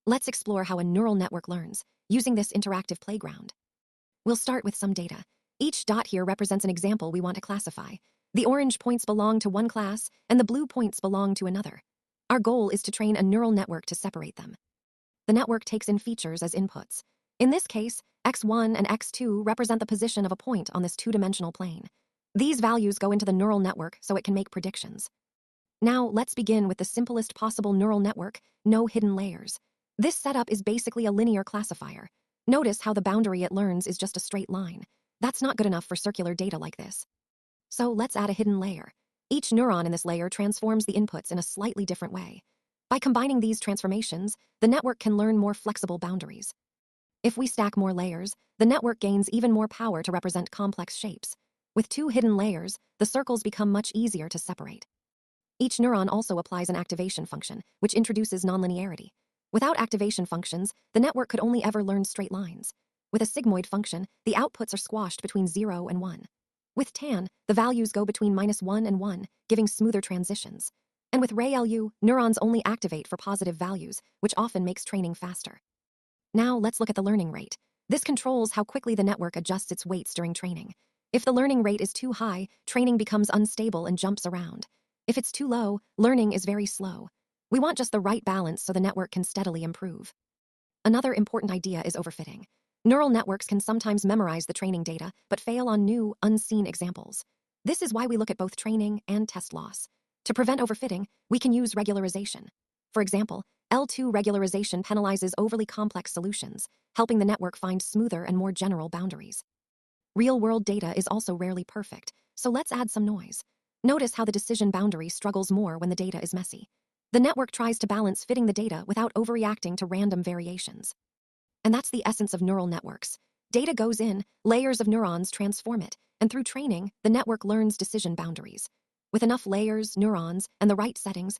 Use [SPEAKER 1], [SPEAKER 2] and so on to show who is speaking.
[SPEAKER 1] Let's explore how a neural network learns, using this interactive playground. We'll start with some data. Each dot here represents an example we want to classify. The orange points belong to one class, and the blue points belong to another. Our goal is to train a neural network to separate them. The network takes in features as inputs. In this case, x1 and x2 represent the position of a point on this two-dimensional plane. These values go into the neural network so it can make predictions. Now, let's begin with the simplest possible neural network, no hidden layers. This setup is basically a linear classifier. Notice how the boundary it learns is just a straight line. That's not good enough for circular data like this. So let's add a hidden layer. Each neuron in this layer transforms the inputs in a slightly different way. By combining these transformations, the network can learn more flexible boundaries. If we stack more layers, the network gains even more power to represent complex shapes. With two hidden layers, the circles become much easier to separate. Each neuron also applies an activation function, which introduces nonlinearity. Without activation functions, the network could only ever learn straight lines. With a sigmoid function, the outputs are squashed between 0 and 1. With tan, the values go between -1 and 1, giving smoother transitions. And with ReLU, neurons only activate for positive values, which often makes training faster. Now let's look at the learning rate. This controls how quickly the network adjusts its weights during training. If the learning rate is too high, training becomes unstable and jumps around. If it's too low, learning is very slow. We want just the right balance so the network can steadily improve. Another important idea is overfitting. Neural networks can sometimes memorize the training data, but fail on new, unseen examples. This is why we look at both training and test loss. To prevent overfitting, we can use regularization. For example, L2 regularization penalizes overly complex solutions, helping the network find smoother and more general boundaries. Real-world data is also rarely perfect, so let's add some noise. Notice how the decision boundary struggles more when the data is messy. The network tries to balance fitting the data without overreacting to random variations. And that's the essence of neural networks. Data goes in, layers of neurons transform it, and through training, the network learns decision boundaries. With enough layers, neurons, and the right settings,